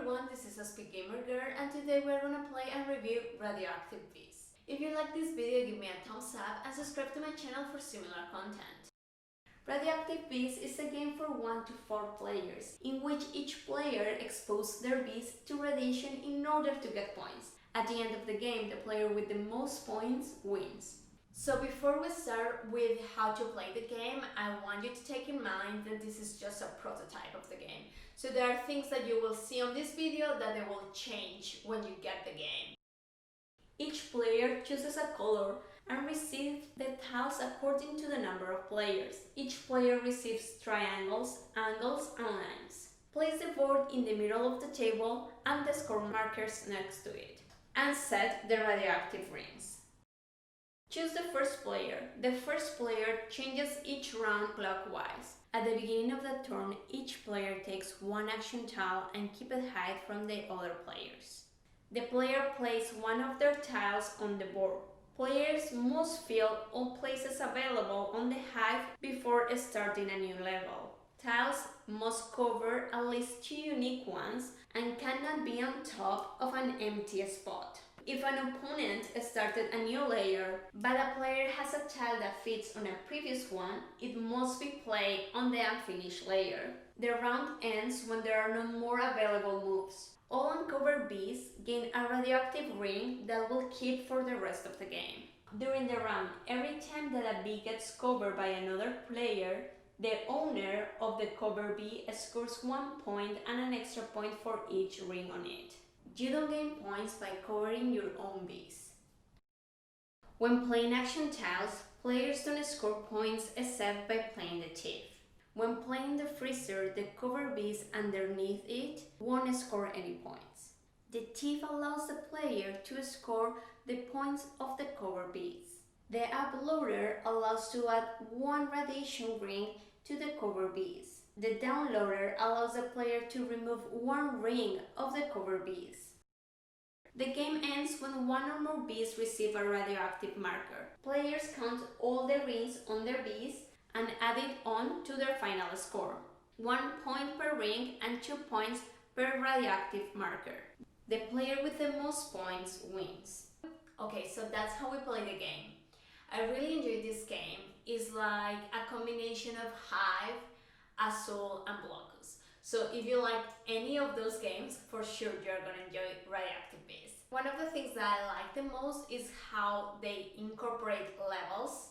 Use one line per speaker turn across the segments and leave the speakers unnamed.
everyone, this is a Speak Gamer Girl and today we're gonna play and review Radioactive Bees. If you like this video, give me a thumbs up and subscribe to my channel for similar content. Radioactive Bees is a game for 1 to 4 players, in which each player exposes their bees to radiation in order to get points. At the end of the game, the player with the most points wins. So before we start with how to play the game, I want you to take in mind that this is just a prototype of the game. So there are things that you will see on this video that they will change when you get the game. Each player chooses a color and receives the tiles according to the number of players. Each player receives triangles, angles and lines. Place the board in the middle of the table and the score markers next to it. And set the radioactive rings. Choose the first player. The first player changes each round clockwise. At the beginning of the turn, each player takes one action tile and keep it hid from the other players. The player places one of their tiles on the board. Players must fill all places available on the hive before starting a new level. Tiles must cover at least 2 unique ones and cannot be on top of an empty spot. If an opponent started a new layer, but a player has a tile that fits on a previous one, it must be played on the unfinished layer. The round ends when there are no more available moves. All uncovered bees gain a radioactive ring that will keep for the rest of the game. During the round, every time that a bee gets covered by another player, the owner of the covered bee scores 1 point and an extra point for each ring on it. You don't gain points by covering your own bees. When playing action tiles, players don't score points except by playing the thief. When playing the freezer, the covered bees underneath it won't score any points. The thief allows the player to score the points of the covered bees. The uploader allows to add 1 radiation ring to the covered bees. The downloader allows the player to remove 1 ring of the covered bees. The game ends when 1 or more bees receive a radioactive marker. Players count all the rings on their bees and add it on to their final score. 1 point per ring and 2 points per radioactive marker. The player with the most points wins. Okay, so that's how we play the game. I really enjoyed this game. It's like a combination of Hive, Azul and Blokus. So if you like any of those games, for sure you're gonna enjoy Radioactive Bees. One of the things that I like the most is how they incorporate levels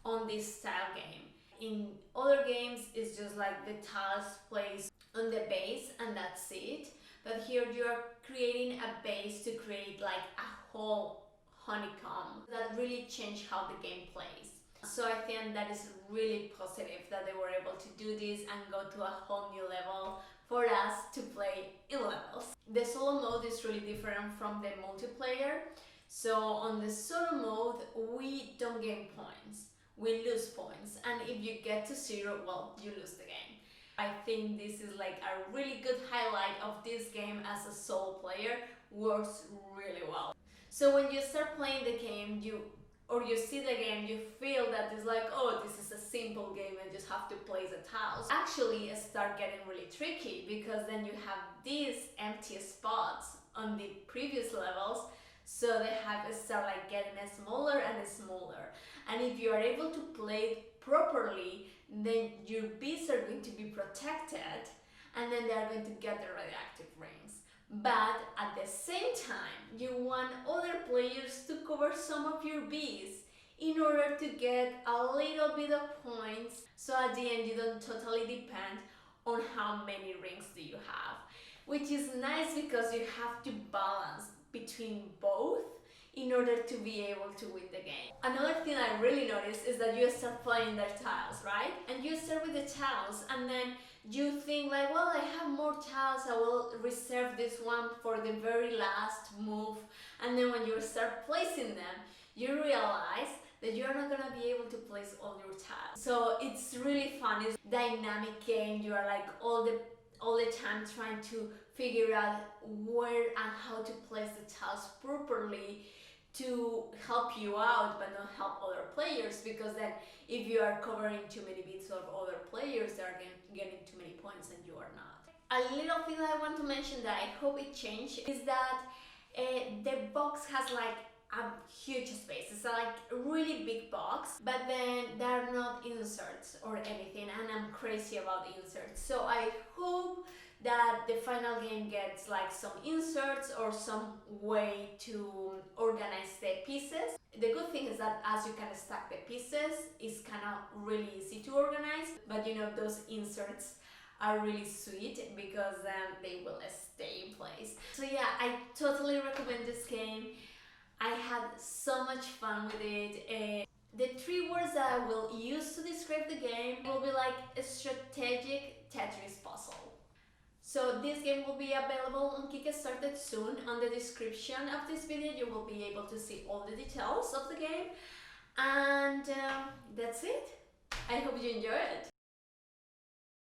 on this style game. In other games, it's just like the tiles placed on the base and that's it. But here you're creating a base to create like a whole honeycomb that really changed how the game plays. So I think that is really positive that they were able to do this and go to a whole new level for us to play in levels. The solo mode is really different from the multiplayer. So on the solo mode, we don't gain points, we lose points. And if you get to 0, well, you lose the game. I think this is like a really good highlight of this game as a solo player, works really well. So when you start playing the game, you see the game, you feel that it's like, oh, this is a simple game and just have to place the tiles. Actually, it start getting really tricky because then you have these empty spots on the previous levels, so they have to start like getting smaller and smaller. And if you are able to play it properly, then your bees are going to be protected and then they are going to get the radioactive rings. But at the same time, you want other players to cover some of your bees in order to get a little bit of points, so at the end you don't totally depend on how many rings do you have, which is nice because you have to balance between both in order to be able to win the game. Another thing I really noticed is that you start playing their tiles, right? And you start with the tiles and then you think like, well, I have more tiles, I will reserve this one for the very last move. And then when you start placing them, you realize that you're not gonna be able to place all your tiles. So it's really fun, it's a dynamic game. You are like all the time trying to figure out where and how to place the tiles properly to help you out but not help other players, because then if you are covering too many bits of other players, they are getting too many points and you are not. A little thing that I want to mention that I hope it changed is that the box has like a huge space. It's like a really big box, but then there are not inserts or anything, and I'm crazy about inserts. So I hope that the final game gets like some inserts or some way to organize the pieces. The good thing is that as you can stack the pieces, it's kind of really easy to organize, but you know, those inserts are really sweet because they will stay in place. So yeah, I totally recommend this game. I had so much fun with it. The three words that I will use to describe the game will be like a strategic Tetris puzzle. So this game will be available on Kickstarter soon. On the description of this video you will be able to see all the details of the game. And that's it. I hope you enjoy it.